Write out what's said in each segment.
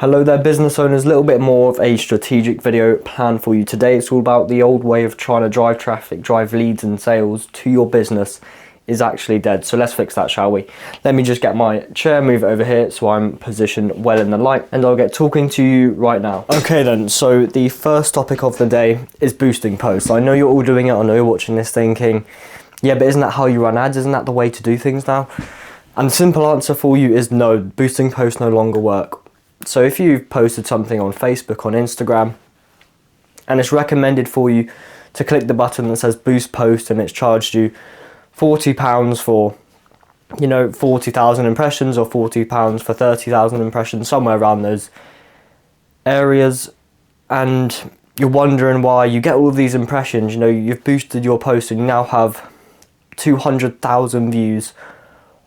Hello there business owners, a little bit more of a strategic video plan for you today. It's all about the old way of trying to drive traffic, drive leads and sales to your business is actually dead. So let's fix that, shall we? Let me just get my chair, move it over here so I'm positioned well in the light, and I'll get talking to you right now. Okay then, so the first topic of the day is boosting posts. I know you're all doing it, I know you're watching this thinking, yeah, but isn't that how you run ads? Isn't that the way to do things now? And the simple answer for you is no, boosting posts no longer work. So if you've posted something on Facebook, on Instagram, and it's recommended for you to click the button that says boost post and it's charged you £40 for, 40,000 impressions or £40 for 30,000 impressions, somewhere around those areas, and you're wondering why you get all of these impressions, you've boosted your post and you now have 200,000 views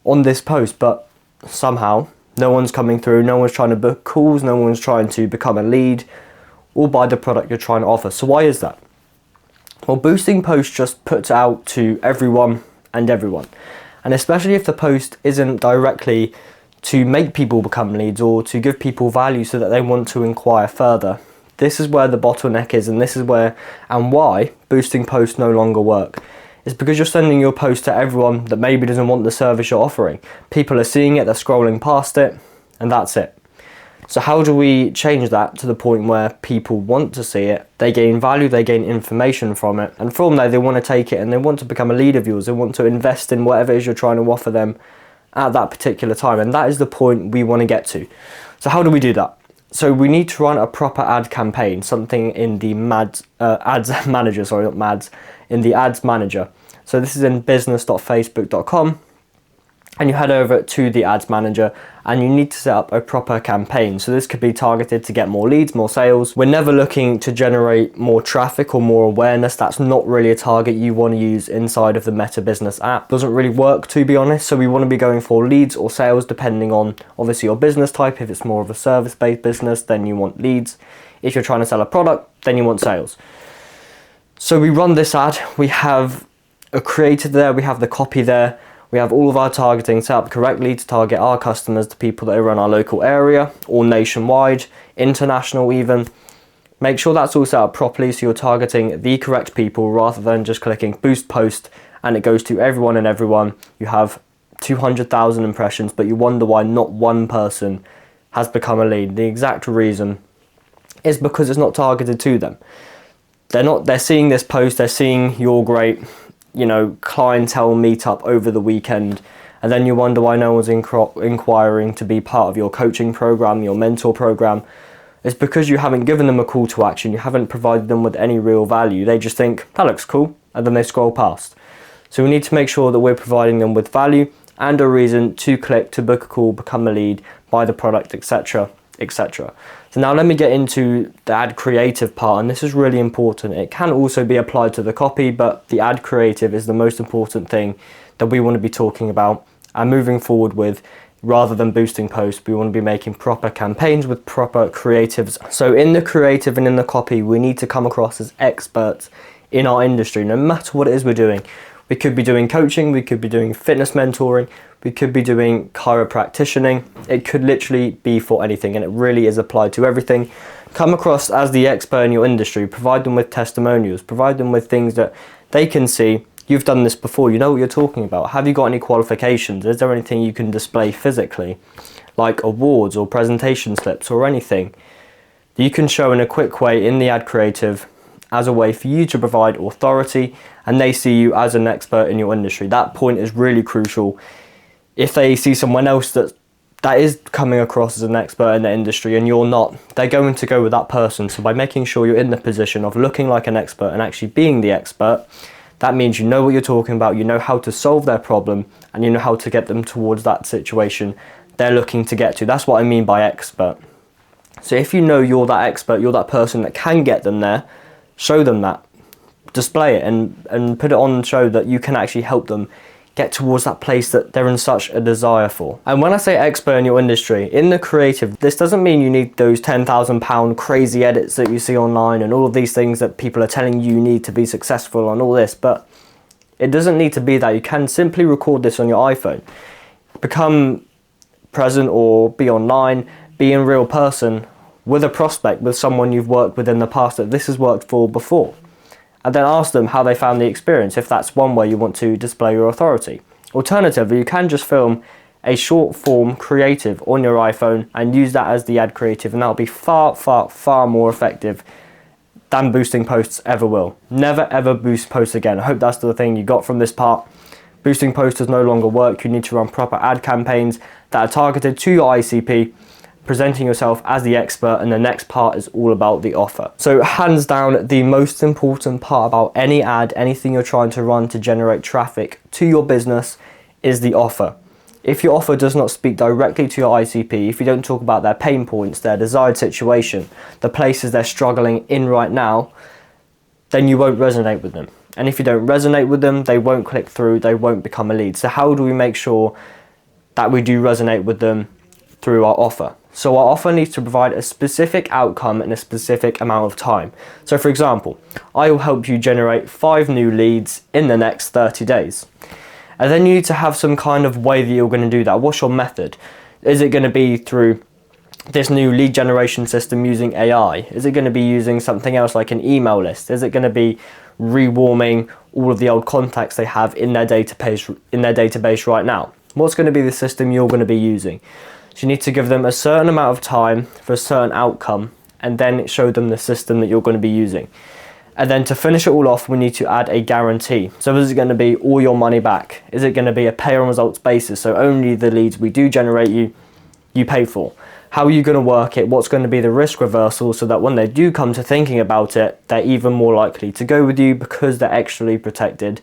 on this post, but somehow no one's coming through, no one's trying to book calls, no one's trying to become a lead or buy the product you're trying to offer. So why is that? Well, boosting posts just puts out to everyone and everyone. And especially if the post isn't directly to make people become leads or to give people value so that they want to inquire further. This is where the bottleneck is, and this is where and why boosting posts no longer work. It's because you're sending your post to everyone that maybe doesn't want the service you're offering. People are seeing it, they're scrolling past it, and that's it. So how do we change that to the point where people want to see it, they gain value, they gain information from it, and from there they want to take it and they want to become a lead of yours, they want to invest in whatever it is you're trying to offer them at that particular time, and that is the point we want to get to. So how do we do that? So we need to run a proper ad campaign, something in the ads manager, in the ads manager. So this is in business.facebook.com, and you head over to the ads manager and you need to set up a proper campaign. So this could be targeted to get more leads, more sales. We're never looking to generate more traffic or more awareness. That's not really a target you want to use inside of the Meta Business app. Doesn't really work, to be honest. So we want to be going for leads or sales depending on obviously your business type. If it's more of a service-based business, then you want leads. If you're trying to sell a product, then you want sales. So we run this ad, we have a creative there, we have the copy there, we have all of our targeting set up correctly to target our customers, the people that are in our local area or nationwide, international even. Make sure that's all set up properly so you're targeting the correct people rather than just clicking boost post and it goes to everyone and everyone. You have 200,000 impressions, but you wonder why not one person has become a lead. The exact reason is because it's not targeted to them. They're seeing this post, they're seeing your great, clientele meetup over the weekend, and then you wonder why no one's inquiring to be part of your coaching program, your mentor program. It's because you haven't given them a call to action, you haven't provided them with any real value. They just think, that looks cool, and then they scroll past. So we need to make sure that we're providing them with value and a reason to click, to book a call, become a lead, buy the product, etc., etc. So now let me get into the ad creative part, and this is really important. It can also be applied to the copy, but the ad creative is the most important thing that we want to be talking about and moving forward with. Rather than boosting posts, we want to be making proper campaigns with proper creatives. So in the creative and in the copy, we need to come across as experts in our industry, no matter what it is we're doing. We could be doing coaching, we could be doing fitness mentoring, we could be doing chiropractitioning. It could literally be for anything, and it really is applied to everything. Come across as the expert in your industry, provide them with testimonials, provide them with things that they can see. You've done this before, you know what you're talking about. Have you got any qualifications? Is there anything you can display physically, like awards or presentation slips or anything that you can show in a quick way in the ad creative as a way for you to provide authority and they see you as an expert in your industry? That point is really crucial. If they see someone else that is coming across as an expert in the industry and you're not, they're going to go with that person. So by making sure you're in the position of looking like an expert and actually being the expert, that means you know what you're talking about, you know how to solve their problem, and you know how to get them towards that situation they're looking to get to. That's what I mean by expert. So if you know you're that expert, you're that person that can get them there, show them that. Display it and put it on show that you can actually help them get towards that place that they're in such a desire for. And when I say expert in your industry, in the creative, this doesn't mean you need those £10,000 crazy edits that you see online and all of these things that people are telling you need to be successful and all this, but it doesn't need to be that. You can simply record this on your iPhone. Become present or be online, be in real person with a prospect, with someone you've worked with in the past that this has worked for before. And then ask them how they found the experience, if that's one way you want to display your authority. Alternatively, you can just film a short form creative on your iPhone and use that as the ad creative, and that'll be far, far, far more effective than boosting posts ever will. Never ever boost posts again. I hope that's the thing you got from this part. Boosting posts does no longer work. You need to run proper ad campaigns that are targeted to your ICP, presenting yourself as the expert, and the next part is all about the offer. So hands down, the most important part about any ad, anything you're trying to run to generate traffic to your business, is the offer. If your offer does not speak directly to your ICP, if you don't talk about their pain points, their desired situation, the places they're struggling in right now, then you won't resonate with them. And if you don't resonate with them, they won't click through, they won't become a lead. So how do we make sure that we do resonate with them through our offer? So our offer needs to provide a specific outcome in a specific amount of time. So for example, I will help you generate 5 new leads in the next 30 days. And then you need to have some kind of way that you're going to do that. What's your method? Is it going to be through this new lead generation system using AI? Is it going to be using something else like an email list? Is it going to be rewarming all of the old contacts they have in their database right now? What's going to be the system you're going to be using? So you need to give them a certain amount of time for a certain outcome, and then show them the system that you're going to be using. And then to finish it all off, we need to add a guarantee. So is it going to be all your money back? Is it going to be a pay on results basis? So only the leads we do generate you pay for. How are you going to work it? What's going to be the risk reversal, so that when they do come to thinking about it, they're even more likely to go with you, because they're extra protected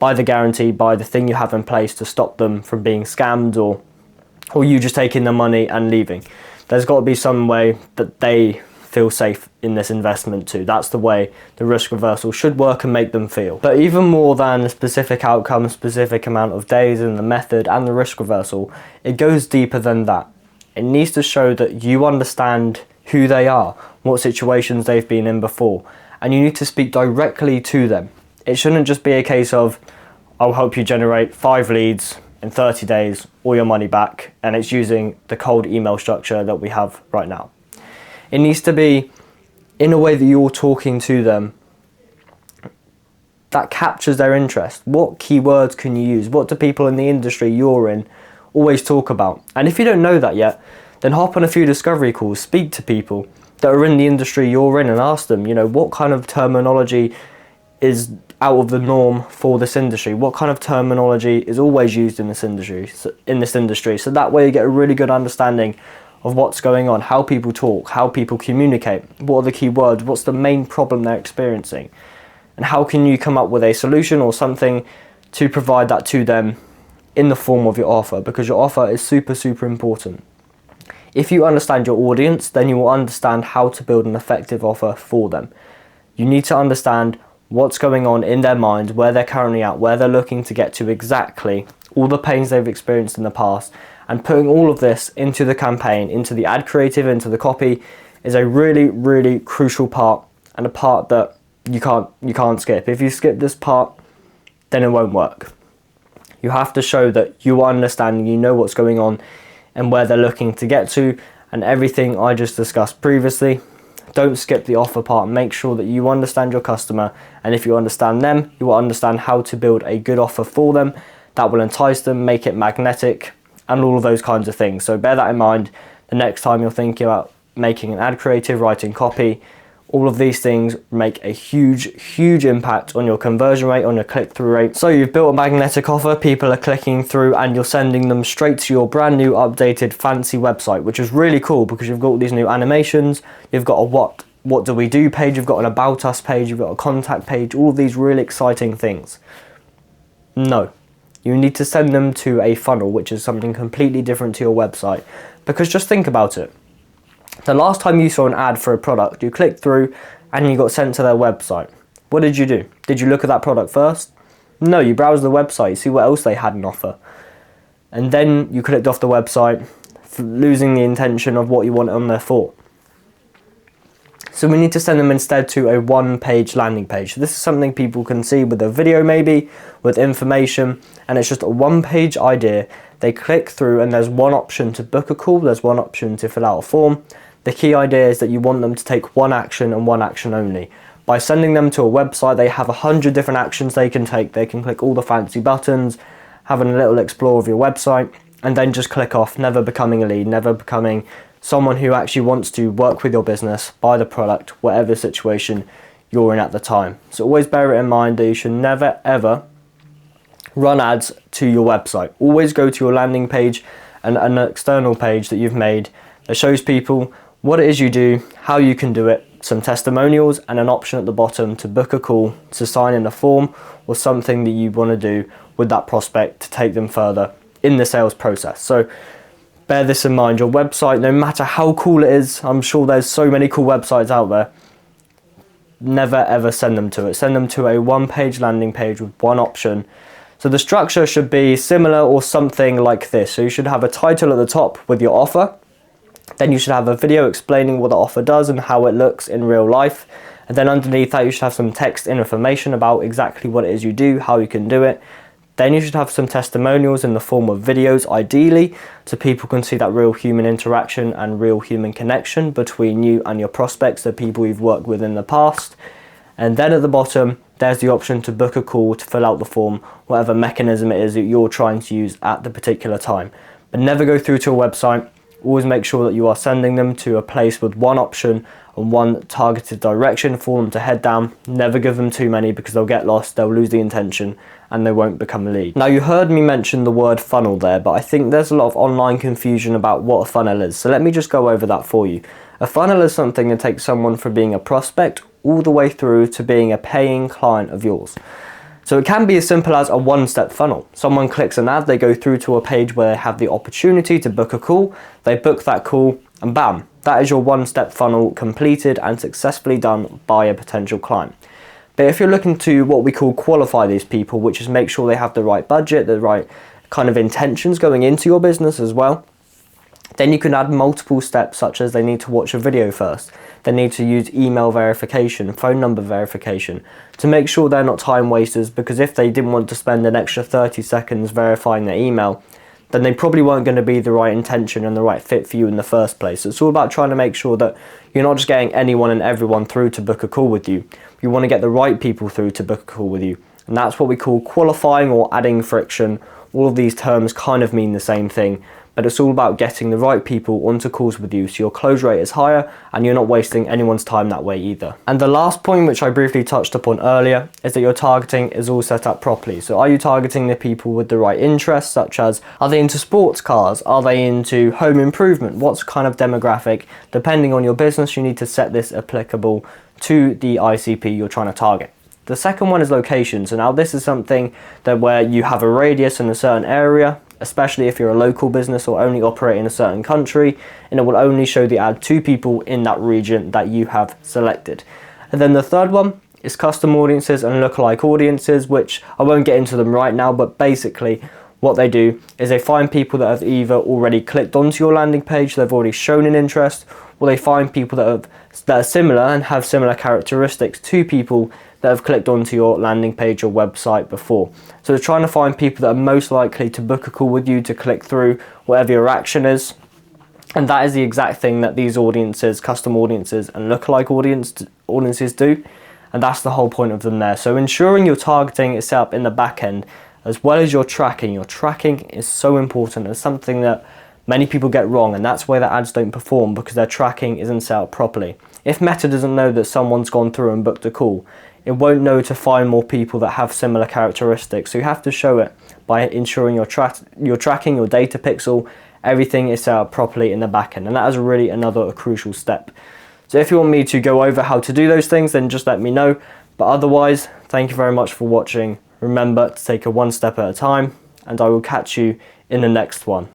by the guarantee, by the thing you have in place to stop them from being scammed, or you just taking the money and leaving. There's got to be some way that they feel safe in this investment too. That's the way the risk reversal should work and make them feel. But even more than a specific outcome, specific amount of days, and the method and the risk reversal, it goes deeper than that. It needs to show that you understand who they are, what situations they've been in before, and you need to speak directly to them. It shouldn't just be a case of, I'll help you generate 5 leads in 30 days, all your money back, and it's using the cold email structure that we have right now. It needs to be in a way that you're talking to them that captures their interest. What keywords can you use? What do people in the industry you're in always talk about? And if you don't know that yet, then hop on a few discovery calls, speak to people that are in the industry you're in, and ask them, what kind of terminology is out of the norm for this industry? What kind of terminology is always used in this industry? So that way you get a really good understanding of what's going on, how people talk, how people communicate, what are the key words, what's the main problem they're experiencing, and how can you come up with a solution or something to provide that to them in the form of your offer, because your offer is super, super important. If you understand your audience, then you will understand how to build an effective offer for them. You need to understand what's going on in their mind, where they're currently at, where they're looking to get to exactly, all the pains they've experienced in the past, and putting all of this into the campaign, into the ad creative, into the copy, is a really, really crucial part, and a part that you can't skip. If you skip this part, then it won't work. You have to show that you understand, you know what's going on and where they're looking to get to, and everything I just discussed previously. Don't skip the offer part. Make sure that you understand your customer, and if you understand them, you will understand how to build a good offer for them that will entice them, make it magnetic, and all of those kinds of things. So bear that in mind the next time you're thinking about making an ad creative, writing copy. All of these things make a huge, huge impact on your conversion rate, on your click-through rate. So you've built a magnetic offer, people are clicking through, and you're sending them straight to your brand new, updated, fancy website, which is really cool because you've got all these new animations, you've got a what do we do page, you've got an about us page, you've got a contact page, all of these really exciting things. No. You need to send them to a funnel, which is something completely different to your website. Because just think about it. The last time you saw an ad for a product, you clicked through and you got sent to their website. What did you do? Did you look at that product first? No, you browsed the website, you see what else they had on offer. And then you clicked off the website, losing the intention of what you want on there for. So we need to send them instead to a one-page landing page. So this is something people can see with a video maybe, with information, and it's just a one-page idea they click through and there's one option to book a call, there's one option to fill out a form. The key idea is that you want them to take one action and one action only. By sending them to a website, they have 100 different actions they can take. They can click all the fancy buttons, having a little explore of your website, and then just click off, never becoming a lead, never becoming someone who actually wants to work with your business, buy the product, whatever situation you're in at the time. So always bear it in mind that you should never ever run ads to your website. Always go to your landing page and an external page that you've made that shows people what it is you do, how you can do it, some testimonials, and an option at the bottom to book a call, to sign in a form, or something that you want to do with that prospect to take them further in the sales process. So bear this in mind. Your website, no matter how cool it is, I'm sure there's so many cool websites out there, never ever send them to it. Send them to a one-page landing page with one option. So the structure should be similar or something like this. So you should have a title at the top with your offer. Then you should have a video explaining what the offer does and how it looks in real life. And then underneath that, you should have some text and information about exactly what it is you do, how you can do it. Then you should have some testimonials in the form of videos, ideally, so people can see that real human interaction and real human connection between you and your prospects, the people you've worked with in the past. And then at the bottom, there's the option to book a call, to fill out the form, whatever mechanism it is that you're trying to use at the particular time. But never go through to a website. Always make sure that you are sending them to a place with one option and one targeted direction for them to head down. Never give them too many because they'll get lost, they'll lose the intention, and they won't become a lead. Now, you heard me mention the word funnel there, but I think there's a lot of online confusion about what a funnel is. So let me just go over that for you. A funnel is something that takes someone from being a prospect all the way through to being a paying client of yours. So it can be as simple as a one-step funnel. Someone clicks an ad, they go through to a page where they have the opportunity to book a call, they book that call, and bam, that is your one-step funnel completed and successfully done by a potential client. But if you're looking to what we call qualify these people, which is make sure they have the right budget, the right kind of intentions going into your business as well, then you can add multiple steps, such as they need to watch a video first. They need to use email verification, phone number verification, to make sure they're not time wasters, because if they didn't want to spend an extra 30 seconds verifying their email, then they probably weren't going to be the right intention and the right fit for you in the first place. So it's all about trying to make sure that you're not just getting anyone and everyone through to book a call with you. You want to get the right people through to book a call with you. And that's what we call qualifying or adding friction. All of these terms kind of mean the same thing, but it's all about getting the right people onto calls with you so your close rate is higher and you're not wasting anyone's time that way either. And the last point, which I briefly touched upon earlier, is that your targeting is all set up properly. So are you targeting the people with the right interests, such as are they into sports cars? Are they into home improvement? What's kind of demographic? Depending on your business, you need to set this applicable to the ICP you're trying to target. The second one is location. So now this is something that where you have a radius in a certain area, especially if you're a local business or only operate in a certain country, and it will only show the ad to people in that region that you have selected. And then the third one is custom audiences and lookalike audiences, which I won't get into them right now, but basically what they do is they find people that have either already clicked onto your landing page, they've already shown an interest, or they find people that are similar and have similar characteristics to people that have clicked onto your landing page or website before. So they're trying to find people that are most likely to book a call with you, to click through whatever your action is. And that is the exact thing that these audiences, custom audiences and lookalike audiences do. And that's the whole point of them there. So ensuring your targeting is set up in the back end, as well as your tracking. Your tracking is so important. It's something that many people get wrong, and that's why the ads don't perform, because their tracking isn't set up properly. If Meta doesn't know that someone's gone through and booked a call, it won't know to find more people that have similar characteristics. So you have to show it by ensuring your tracking, your data pixel, everything is set up properly in the back end. And that is really another crucial step. So if you want me to go over how to do those things, then just let me know. But otherwise, thank you very much for watching. Remember to take it one step at a time, and I will catch you in the next one.